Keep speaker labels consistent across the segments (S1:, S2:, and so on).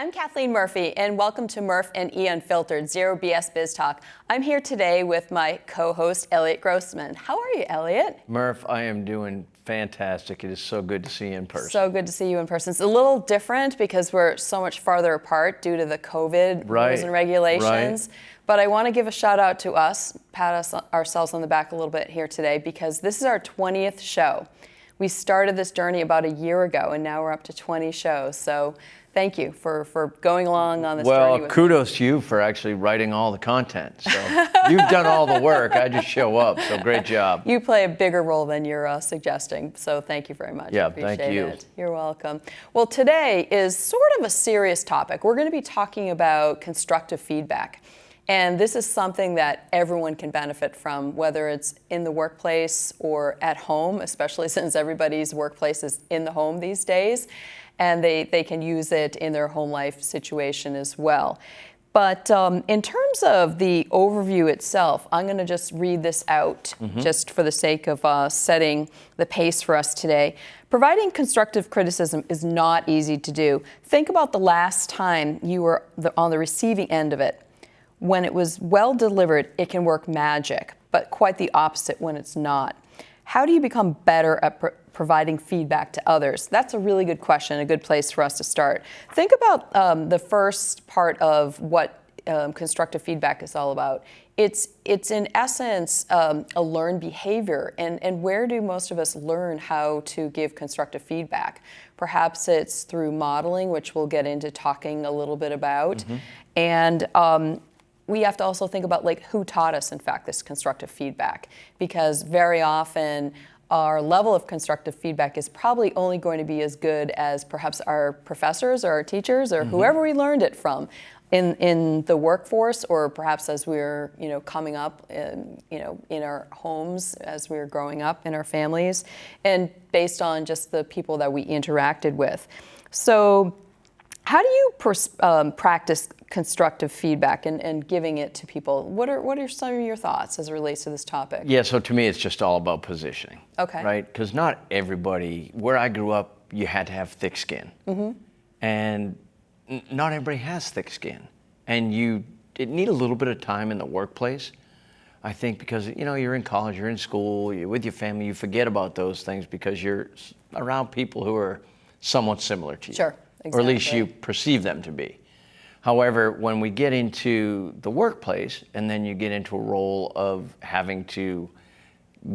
S1: I'm Kathleen Murphy, and welcome to Murf+E Unfiltered, Zero BS Biz Talk. I'm here today with my co-host, Elliot Grossman. How are you, Elliot?
S2: Murph, I am doing fantastic. It is so good to see you in person.
S1: So good to see you in person. It's a little different because we're so much farther apart due to the COVID rules and regulations.
S2: Right.
S1: But I want to give a shout out to us, pat ourselves on the back a little bit here today, because this is our 20th show. We started this journey about a year ago, and now we're up to 20 shows. So thank you for going along on this journey with me.
S2: Well, kudos to you for actually writing all the content. So you've done all the work. I just show up. So great job.
S1: You play a bigger role than you're suggesting. So thank you very much.
S2: Yeah,
S1: I appreciate
S2: thank you.
S1: it. You're welcome. Well, today is sort of a serious topic. We're going to be talking about constructive feedback. And this is something that everyone can benefit from, whether it's in the workplace or at home, especially since everybody's workplace is in the home these days. And they can use it in their home life situation as well. But in terms of the overview itself, I'm going to just read this out just for the sake of setting the pace for us today. Providing constructive criticism is not easy to do. Think about the last time you were on the receiving end of it. When it was well delivered, it can work magic, but quite the opposite when it's not. How do you become better at providing feedback to others? That's a really good question, a good place for us to start. Think about the first part of what constructive feedback is all about. It's in essence a learned behavior, and where do most of us learn how to give constructive feedback? Perhaps it's through modeling, which we'll get into talking a little bit about, and we have to also think about who taught us, in fact, this constructive feedback, because very often our level of constructive feedback is probably only going to be as good as perhaps our professors or our teachers or whoever we learned it from in the workforce, or perhaps as we're coming up in our homes as we're growing up in our families, and based on just the people that we interacted with. So how do you practice constructive feedback and giving it to people? What are some of your thoughts as it relates to this topic?
S2: Yeah, so to me, it's just all about positioning.
S1: Okay.
S2: Right? Because not everybody, where I grew up, you had to have thick skin. And not everybody has thick skin. And you need a little bit of time in the workplace, I think, because you're in college, you're in school, you're with your family, you forget about those things because you're around people who are somewhat similar to you.
S1: Sure. Exactly.
S2: Or at least you perceive them to be. However, when we get into the workplace and then you get into a role of having to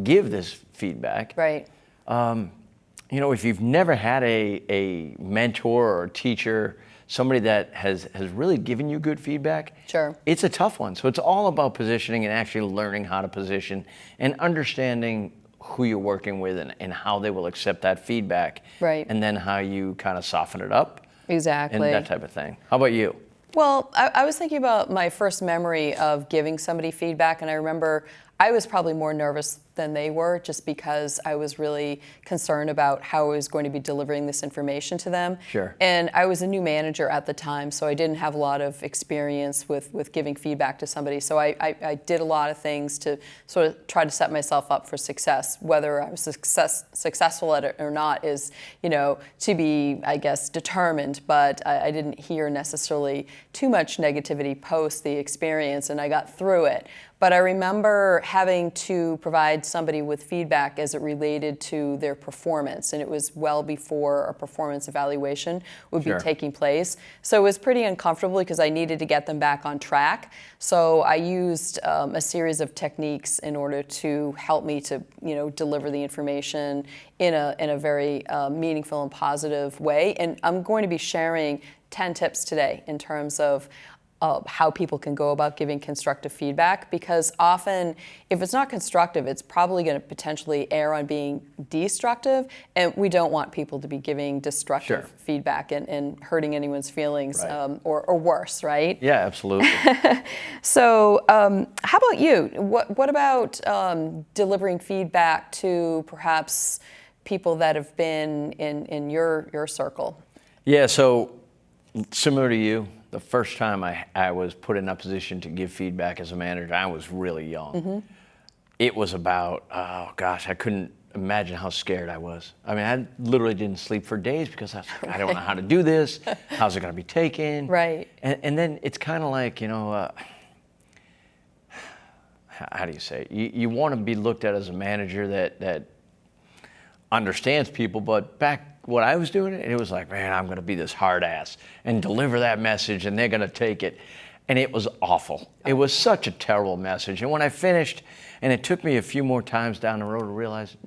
S2: give this feedback,
S1: right?
S2: If you've never had a mentor or a teacher, somebody that has really given you good feedback,
S1: Sure.
S2: It's a tough one. So it's all about positioning and actually learning how to position and understanding who you're working with and how they will accept that feedback.
S1: Right.
S2: And then how you kind of soften it up.
S1: Exactly.
S2: And that type of thing. How about you?
S1: Well, I was thinking about my first memory of giving somebody feedback, and I remember I was probably more nervous than they were, just because I was really concerned about how I was going to be delivering this information to them.
S2: Sure.
S1: And I was a new manager at the time, so I didn't have a lot of experience with giving feedback to somebody. So I did a lot of things to sort of try to set myself up for success. Whether I was successful at it or not is, to be, I guess, determined. But I didn't hear necessarily too much negativity post the experience, and I got through it. But I remember having to provide somebody with feedback as it related to their performance, and it was well before a performance evaluation would be taking place. So it was pretty uncomfortable because I needed to get them back on track. So I used a series of techniques in order to help me to, deliver the information in a very meaningful and positive way. And I'm going to be sharing 10 tips today in terms of how people can go about giving constructive feedback, because often if it's not constructive, it's probably going to potentially err on being destructive, and we don't want people to be giving destructive feedback and hurting anyone's feelings, or worse, right?
S2: Yeah, absolutely.
S1: So how about you? What about delivering feedback to perhaps people that have been in your circle?
S2: Yeah, so similar to you, the first time I was put in a position to give feedback as a manager, I was really young. It was about, I imagine how scared I was. I mean, I literally didn't sleep for days because I was like, I don't know how to do this. How's it going to be taken?
S1: Right.
S2: And then it's kind of like, how do you say it? You want to be looked at as a manager that understands people, but back when I was doing it, it was like, man, I'm going to be this hard ass and deliver that message and they're going to take it. And it was awful. It was such a terrible message. And when I finished, and it took me a few more times down the road to realize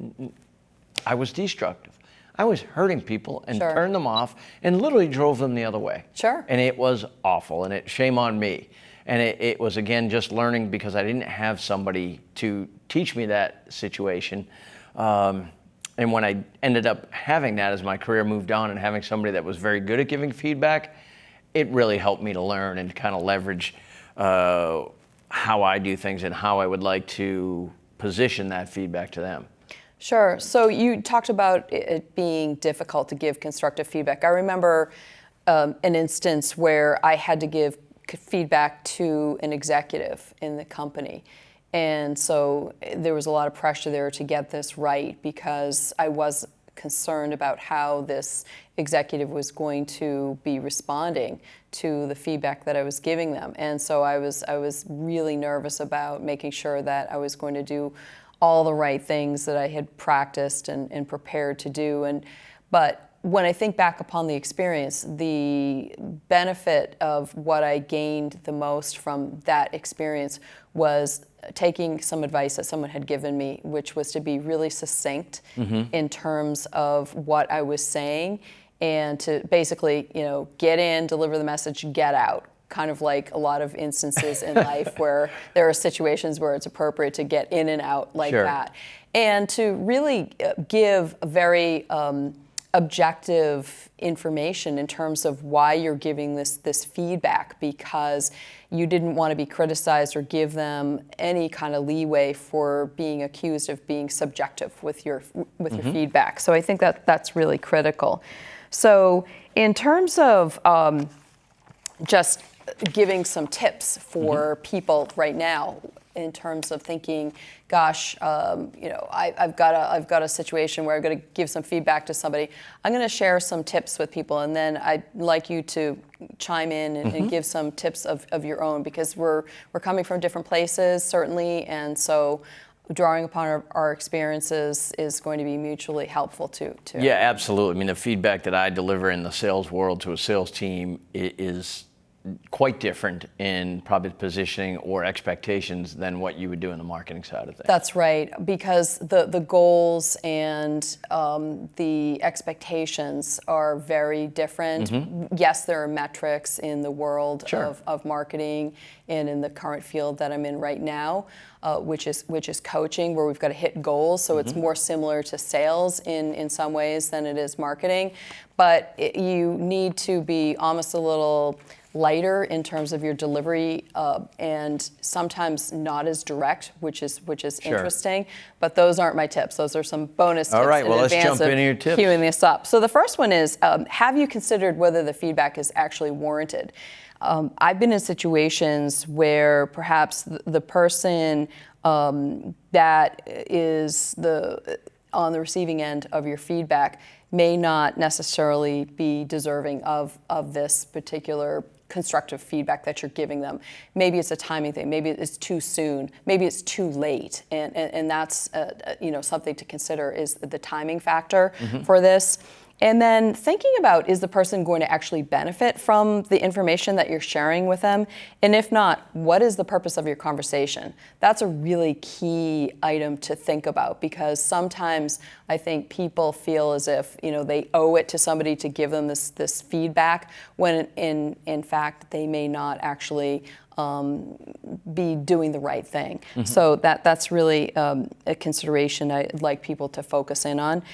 S2: I was destructive. I was hurting people and
S1: Sure.
S2: turned them off and literally drove them the other way.
S1: Sure.
S2: And it was awful, and shame on me. And it was, again, just learning because I didn't have somebody to teach me that situation. And when I ended up having that as my career moved on and having somebody that was very good at giving feedback, it really helped me to learn and kind of leverage how I do things and how I would like to position that feedback to them.
S1: Sure. So you talked about it being difficult to give constructive feedback. I remember an instance where I had to give feedback to an executive in the company. And so there was a lot of pressure there to get this right because I was concerned about how this executive was going to be responding to the feedback that I was giving them. And so I was really nervous about making sure that I was going to do all the right things that I had practiced and prepared to do. But when I think back upon the experience, the benefit of what I gained the most from that experience was taking some advice that someone had given me, which was to be really succinct in terms of what I was saying and to basically, get in, deliver the message, get out. Kind of like a lot of instances in life where there are situations where it's appropriate to get in and out like
S2: Sure.
S1: that. And to really give a very objective information in terms of why you're giving this feedback, because you didn't want to be criticized or give them any kind of leeway for being accused of being subjective with your feedback. So I think that's really critical. So in terms of just giving some tips for people right now in terms of thinking, gosh, I've got a situation where I've got to give some feedback to somebody. I'm going to share some tips with people, and then I'd like you to chime in and give some tips of your own, because we're coming from different places, certainly, and so drawing upon our experiences is going to be mutually helpful too.
S2: Yeah, absolutely. I mean, the feedback that I deliver in the sales world to a sales team is quite different in probably positioning or expectations than what you would do in the marketing side of things.
S1: That's right, because the goals and the expectations are very different. Yes, there are metrics in the world
S2: Sure.
S1: of marketing and in the current field that I'm in right now, which is coaching, where we've got to hit goals. So it's more similar to sales in some ways than it is marketing. But you need to be almost a little lighter in terms of your delivery, and sometimes not as direct, which is
S2: Sure.
S1: interesting. But those aren't my tips. Those are some bonus tips
S2: All right,
S1: in
S2: well, let's
S1: advance
S2: jump
S1: of
S2: into your tips.
S1: queuing this up. So the first one is, have you considered whether the feedback is actually warranted? I've been in situations where perhaps the person that is on the receiving end of your feedback may not necessarily be deserving of this particular constructive feedback that you're giving them. Maybe it's a timing thing. Maybe it's too soon. Maybe it's too late. And that's something to consider, is the timing factor for this. And then thinking about, is the person going to actually benefit from the information that you're sharing with them? And if not, what is the purpose of your conversation? That's a really key item to think about, because sometimes I think people feel as if they owe it to somebody to give them this feedback, when in fact they may not actually be doing the right thing. So that's really a consideration I'd like people to focus in on.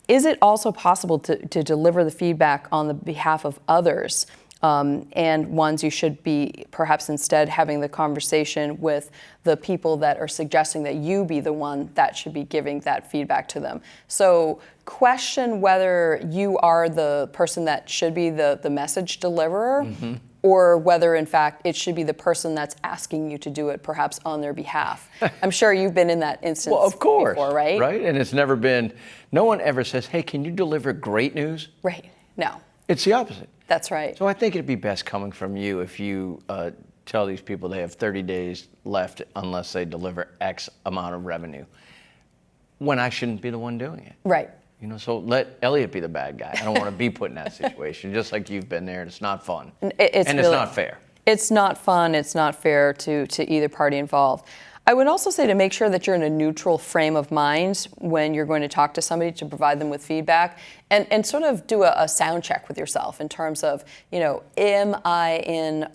S1: Is it also possible to deliver the feedback on the behalf of others, and ones you should be perhaps instead having the conversation with the people that are suggesting that you be the one that should be giving that feedback to them? So question whether you are the person that should be the message deliverer, or whether in fact it should be the person that's asking you to do it, perhaps on their behalf. I'm sure you've been in that instance
S2: Well, of course,
S1: before, right?
S2: Right, and it's never been, no one ever says, hey, can you deliver great news?
S1: Right, no.
S2: It's the opposite.
S1: That's right.
S2: So I think it'd be best coming from you if you tell these people they have 30 days left unless they deliver X amount of revenue, when I shouldn't be the one doing it.
S1: Right.
S2: You know, so let Elliot be the bad guy. I don't want to be put in that situation, just like you've been there, and it's not fun. It's not fair.
S1: It's not fun, it's not fair to either party involved. I would also say to make sure that you're in a neutral frame of mind when you're going to talk to somebody to provide them with feedback, and sort of do a sound check with yourself in terms of, you know, am I in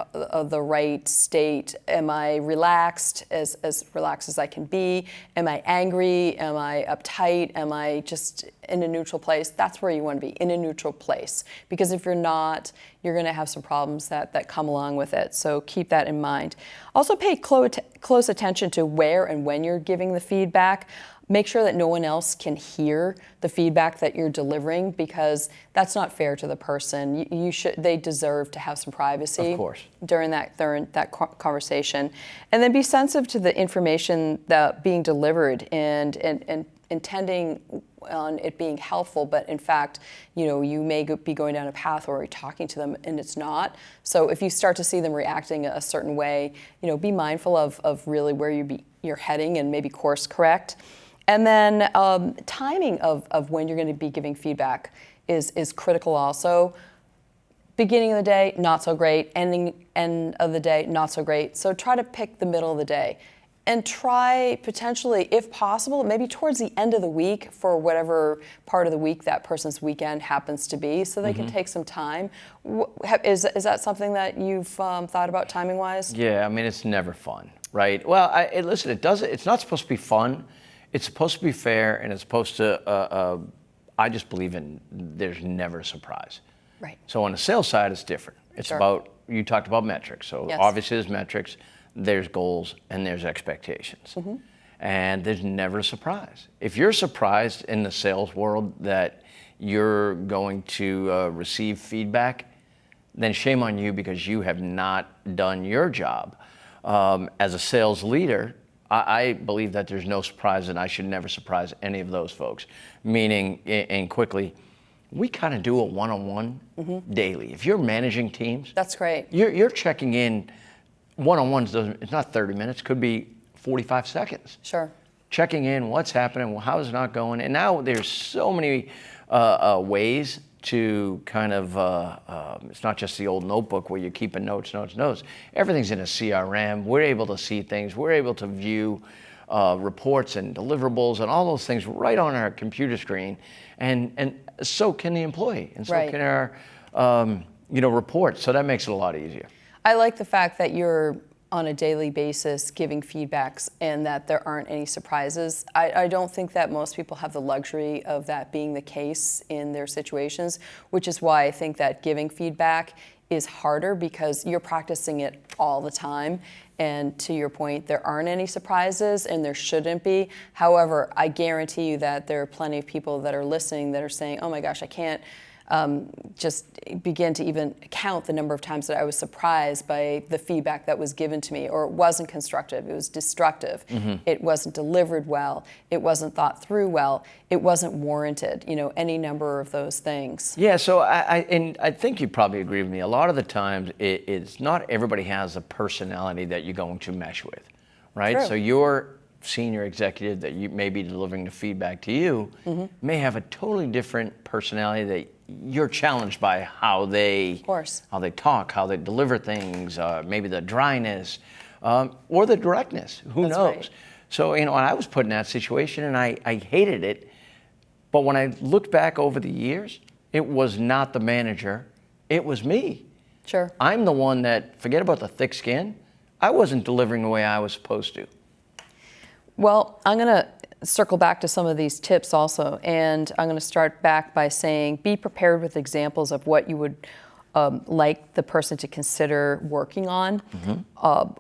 S1: the right state? Am I relaxed, as relaxed as I can be? Am I angry? Am I uptight? Am I just in a neutral place? That's where you want to be, in a neutral place. Because if you're not, you're going to have some problems that come along with it. So keep that in mind. Also pay close attention to where and when you're giving the feedback. Make sure that no one else can hear the feedback that you're delivering, because that's not fair to the person. They deserve to have some privacy,
S2: of course,
S1: during that conversation. And then be sensitive to the information that being delivered and intending on it being helpful, but in fact, you know, you may be going down a path where you're talking to them and it's not. So if you start to see them reacting a certain way, you know, be mindful of really where you're heading and maybe course correct. And then timing of when you're going to be giving feedback is critical also. Beginning of the day, not so great. End of the day, not so great. So try to pick the middle of the day. And try potentially, if possible, maybe towards the end of the week for whatever part of the week that person's weekend happens to be, so they can take some time. Is that something that you've thought about timing-wise?
S2: Yeah, I mean, it's never fun, right? Well, listen, it's not supposed to be fun. It's supposed to be fair, and it's supposed to, I just believe in there's never a surprise.
S1: Right.
S2: So on the sales side, it's different. It's about, you talked about metrics. So
S1: yes.
S2: Obviously there's metrics, there's goals, and there's expectations. And there's never a surprise. If you're surprised in the sales world that you're going to receive feedback, then shame on you, because you have not done your job. As a sales leader, I believe that there's no surprise, and I should never surprise any of those folks. Meaning, and quickly, we kind of do a one-on-one daily. If you're managing teams,
S1: that's great.
S2: You're checking in. One-on-ones it's not 30 minutes, could be 45 seconds.
S1: Sure.
S2: Checking in, what's happening, well, how's it not going? And now there's so many ways to kind of, it's not just the old notebook where you're keeping notes. Everything's in a CRM. We're able to see things. We're able to view reports and deliverables and all those things right on our computer screen. And so can the employee, and so can our reports. So that makes it a lot easier.
S1: I like the fact that you're on a daily basis giving feedbacks and that there aren't any surprises. I don't think that most people have the luxury of that being the case in their situations, which is why I think that giving feedback is harder, because you're practicing it all the time. And to your point, there aren't any surprises, and there shouldn't be. However, I guarantee you that there are plenty of people that are listening that are saying, oh my gosh, I can't just begin to even count the number of times that I was surprised by the feedback that was given to me, or it wasn't constructive, it was destructive, it wasn't delivered well, it wasn't thought through well, it wasn't warranted, any number of those things.
S2: Yeah, so I think you probably agree with me. A lot of the times, it's not everybody has a personality that you're going to mesh with, right?
S1: True.
S2: So your senior executive that you may be delivering the feedback to you may have a totally different personality that you're challenged by how they talk, how they deliver things, maybe the dryness, or the directness. Who knows? Right. So, and I was put in that situation, and I hated it. But when I looked back over the years, it was not the manager, it was me.
S1: Sure.
S2: I'm the one that, forget about the thick skin, I wasn't delivering the way I was supposed to.
S1: Well, I'm going to circle back to some of these tips also, and I'm going to start back by saying be prepared with examples of what you would like the person to consider working on,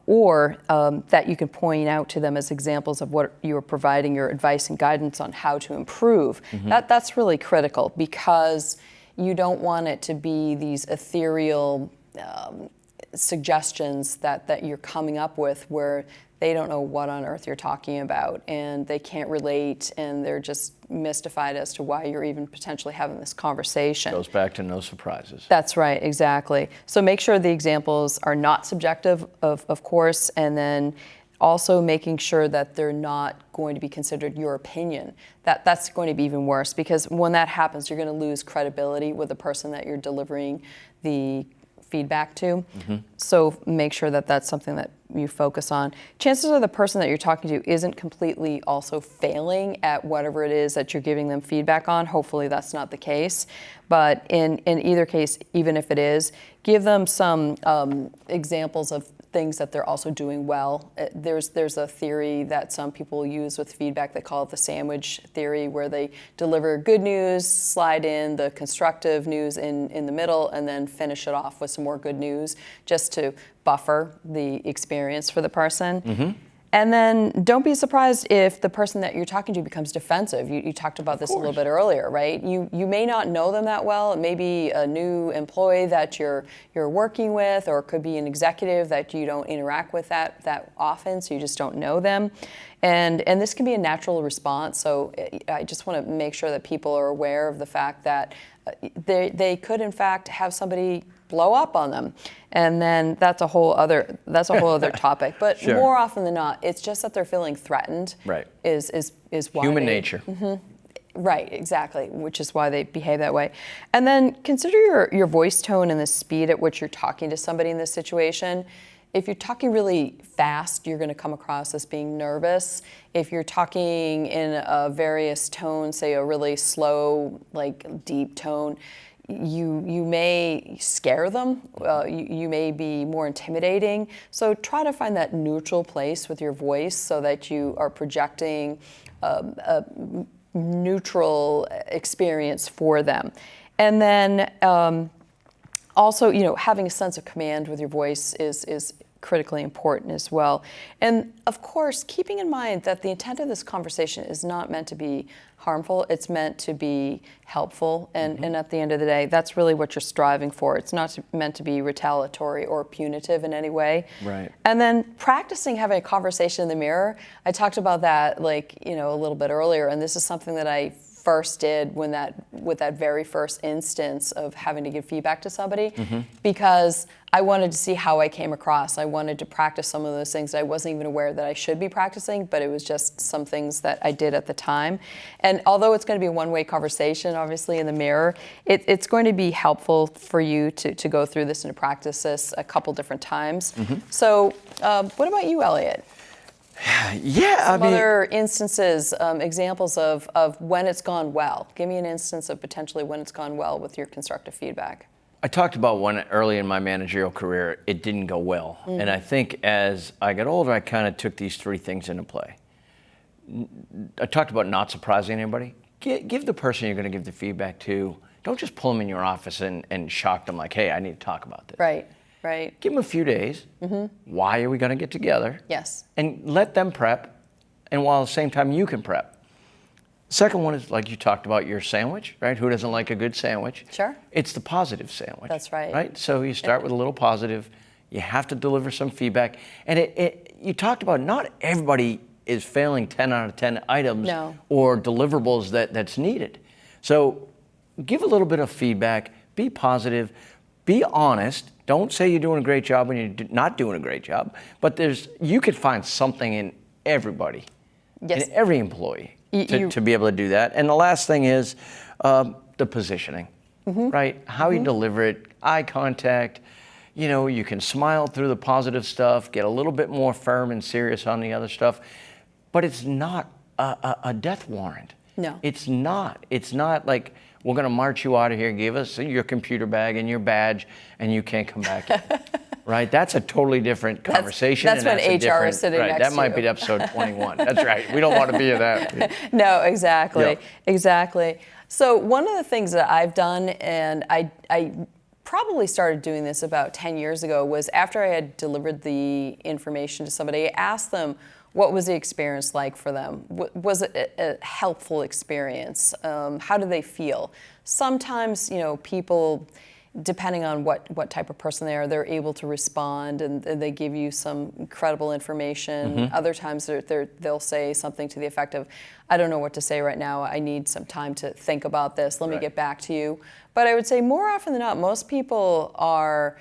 S1: or that you can point out to them as examples of what you are providing your advice and guidance on how to improve. That's really critical, because you don't want it to be these ethereal suggestions that you're coming up with where they don't know what on earth you're talking about and they can't relate and they're just mystified as to why you're even potentially having this conversation.
S2: Goes back to no surprises.
S1: That's right, exactly. So make sure the examples are not subjective, of course, and then also making sure that they're not going to be considered your opinion. That's going to be even worse, because when that happens, you're going to lose credibility with the person that you're delivering the feedback to. So make sure that that's something that you focus on. Chances are the person that you're talking to isn't completely also failing at whatever it is that you're giving them feedback on. Hopefully that's not the case. But in either case, even if it is, give them some examples of things that they're also doing well. There's a theory that some people use with feedback. They call it the sandwich theory, where they deliver good news, slide in the constructive news in the middle, and then finish it off with some more good news, just to buffer the experience for the person. And then don't be surprised if the person that you're talking to becomes defensive. You talked about this a little bit earlier, right? You may not know them that well. It may be a new employee that you're working with, or it could be an executive that you don't interact with that often, so you just don't know them. And this can be a natural response. So I just want to make sure that people are aware of the fact that they could in fact have somebody blow up on them, and then that's a whole other topic. But more often than not, it's just that they're feeling threatened.
S2: Right.
S1: Is why
S2: human nature.
S1: Right, exactly, which is why they behave that way. And then consider your voice tone and the speed at which you're talking to somebody in this situation. If you're talking really fast, you're going to come across as being nervous. If you're talking in a various tone, say a really slow, like deep tone, you may scare them. You may be more intimidating. So try to find that neutral place with your voice so that you are projecting a neutral experience for them. And then also, having a sense of command with your voice is critically important as well. And of course, keeping in mind that the intent of this conversation is not meant to be harmful, it's meant to be helpful. And at the end of the day, that's really what you're striving for. It's not meant to be retaliatory or punitive in any way.
S2: Right.
S1: And then practicing having a conversation in the mirror. I talked about that a little bit earlier, and this is something that I first did with that very first instance of having to give feedback to somebody, because I wanted to see how I came across. I wanted to practice some of those things that I wasn't even aware that I should be practicing, but it was just some things that I did at the time. And although it's going to be a one-way conversation, obviously, in the mirror, it's going to be helpful for you to go through this and to practice this a couple different times. So what about you, Elliot?
S2: Yeah,
S1: Other instances, examples of when it's gone well. Give me an instance of potentially when it's gone well with your constructive feedback.
S2: I talked about when early in my managerial career it didn't go well. And I think as I got older, I kind of took these three things into play. I talked about not surprising anybody. Give the person you're going to give the feedback to, don't just pull them in your office and shock them like, hey, I need to talk about this.
S1: Right.
S2: Give them a few days. Why are we going to get together?
S1: Yes.
S2: And let them prep, and while at the same time you can prep. Second one is, like you talked about, your sandwich, right? Who doesn't like a good sandwich?
S1: Sure.
S2: It's the positive sandwich.
S1: That's right.
S2: Right? So you start with a little positive. You have to deliver some feedback. And you talked about not everybody is failing 10 out of 10 items or deliverables that's needed. So give a little bit of feedback. Be positive. Be honest. Don't say you're doing a great job when you're not doing a great job. But you could find something in everybody, in every employee, to be able to do that. And the last thing is the positioning, right? How you deliver it, eye contact. You can smile through the positive stuff, get a little bit more firm and serious on the other stuff. But it's not a death warrant.
S1: No.
S2: It's not. It's not like, we're going to march you out of here, give us your computer bag and your badge, and you can't come back in. Right? That's a totally different conversation.
S1: That's when HR is sitting next to you.
S2: That might be episode 21. That's right. We don't want to be in that.
S1: No, exactly.
S2: Yep.
S1: Exactly. So one of the things that I've done, and I probably started doing this about 10 years ago, was after I had delivered the information to somebody, I asked them, what was the experience like for them? Was it a helpful experience? How do they feel? Sometimes, people, depending on what type of person they are, they're able to respond and they give you some incredible information. Other times they'll say something to the effect of, I don't know what to say right now. I need some time to think about this. Let me get back to you. But I would say more often than not, most people are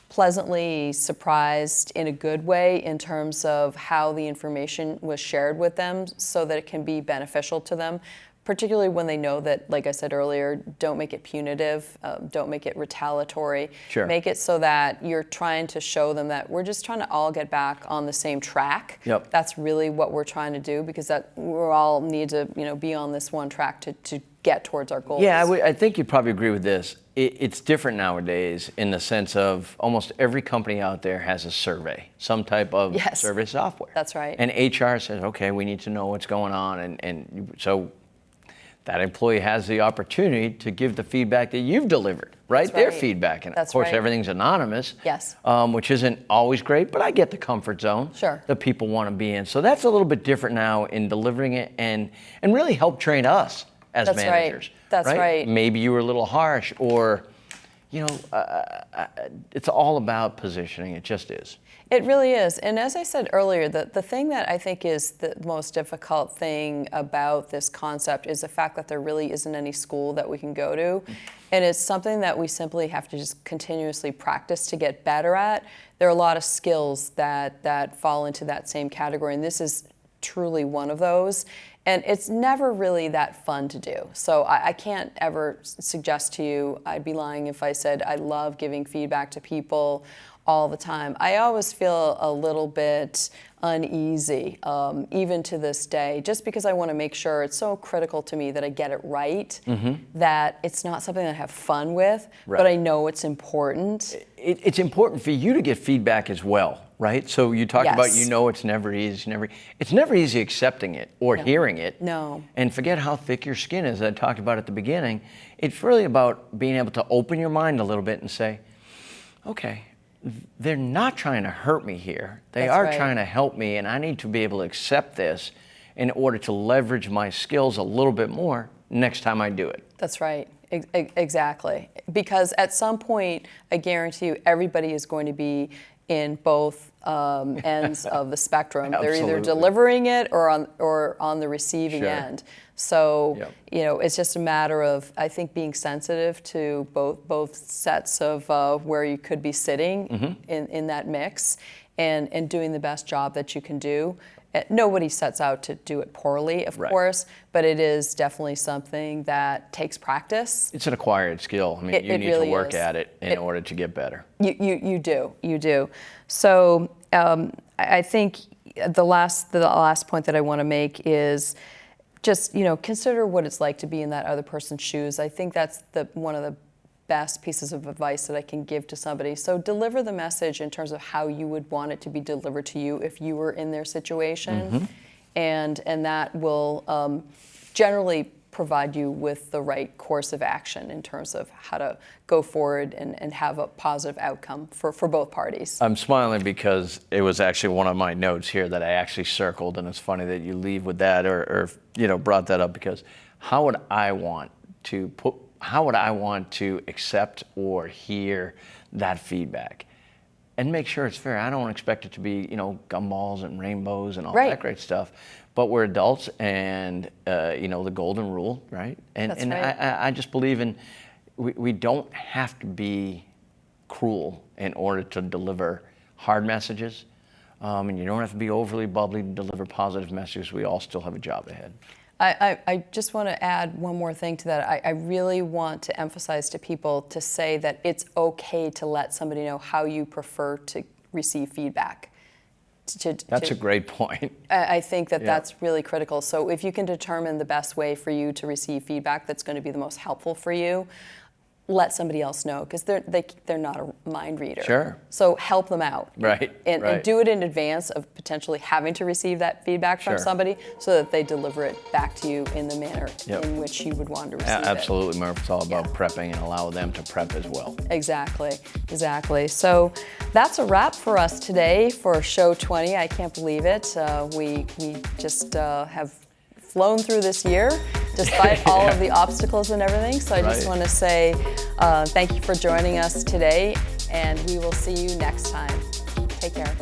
S1: pleasantly surprised in a good way in terms of how the information was shared with them so that it can be beneficial to them, particularly when they know that, like I said earlier, don't make it punitive, don't make it retaliatory.
S2: Sure.
S1: Make it so that you're trying to show them that we're just trying to all get back on the same track.
S2: Yep.
S1: That's really what we're trying to do, because that we all need to be on this one track to get towards our goals.
S2: Yeah, I think you'd probably agree with this. It's different nowadays in the sense of almost every company out there has a survey, some type of survey software.
S1: That's right.
S2: And HR says, okay, we need to know what's going on. And so that employee has the opportunity to give the feedback that you've delivered, right?
S1: That's
S2: Their
S1: right.
S2: feedback. And
S1: That's
S2: of course,
S1: right.
S2: everything's anonymous,
S1: Yes.
S2: which isn't always great, but I get the comfort zone
S1: Sure.
S2: that people want to be in. So that's a little bit different now in delivering it and really help train us as
S1: That's right.
S2: managers.
S1: That's right.
S2: Maybe you were a little harsh, or, it's all about positioning. It just is.
S1: It really is. And as I said earlier, the thing that I think is the most difficult thing about this concept is the fact that there really isn't any school that we can go to. And it's something that we simply have to just continuously practice to get better at. There are a lot of skills that fall into that same category, and this is truly one of those. And it's never really that fun to do. So I can't ever suggest to you, I'd be lying if I said I love giving feedback to people all the time. I always feel a little bit uneasy, even to this day, just because I want to make sure it's so critical to me that I get it right, that it's not something that I have fun with, but I know it's important.
S2: It's important for you to get feedback as well, right? So you talked about, it's never easy. It's never easy accepting it or hearing it.
S1: No.
S2: And forget how thick your skin is, I talked about at the beginning. It's really about being able to open your mind a little bit and say, okay, they're not trying to hurt me here. They are trying to help me, and I need to be able to accept this in order to leverage my skills a little bit more next time I do it.
S1: That's right. Exactly. Because at some point, I guarantee you, everybody is going to be in both ends of the spectrum. They're either delivering it or on the receiving end. So, it's just a matter of, I think, being sensitive to both sets of where you could be sitting in that mix and doing the best job that you can do. Nobody sets out to do it poorly, of course, but it is definitely something that takes practice.
S2: It's an acquired skill. I mean, you need to work at it in order to get better.
S1: You do. So I think the last point that I want to make is just, consider what it's like to be in that other person's shoes. I think that's one of the best pieces of advice that I can give to somebody. So deliver the message in terms of how you would want it to be delivered to you if you were in their situation, and that will generally provide you with the right course of action in terms of how to go forward and have a positive outcome for both parties.
S2: I'm smiling because it was actually one of my notes here that I actually circled, and it's funny that you leave with that or brought that up, because how would I want to accept or hear that feedback and make sure it's fair? I don't expect it to be, gumballs and rainbows and all that great stuff, but we're adults, and the golden rule, right? And I just believe in, we don't have to be cruel in order to deliver hard messages, and you don't have to be overly bubbly to deliver positive messages. We all still have a job ahead.
S1: I just want to add one more thing to that. I really want to emphasize to people to say that it's okay to let somebody know how you prefer to receive feedback.
S2: That's a great point.
S1: I think that's really critical. So if you can determine the best way for you to receive feedback that's going to be the most helpful for you, let somebody else know, because they're not a mind reader.
S2: Sure.
S1: So help them out.
S2: And
S1: do it in advance of potentially having to receive that feedback from somebody, so that they deliver it back to you in the manner in which you would want to receive it.
S2: Absolutely, Murf. It's all about prepping and allow them to prep as well.
S1: Exactly. So that's a wrap for us today for show 20. I can't believe it. We just have flown through this year, despite all of the obstacles and everything. So I just
S2: Right.
S1: want to say thank you for joining us today, and we will see you next time. Take care.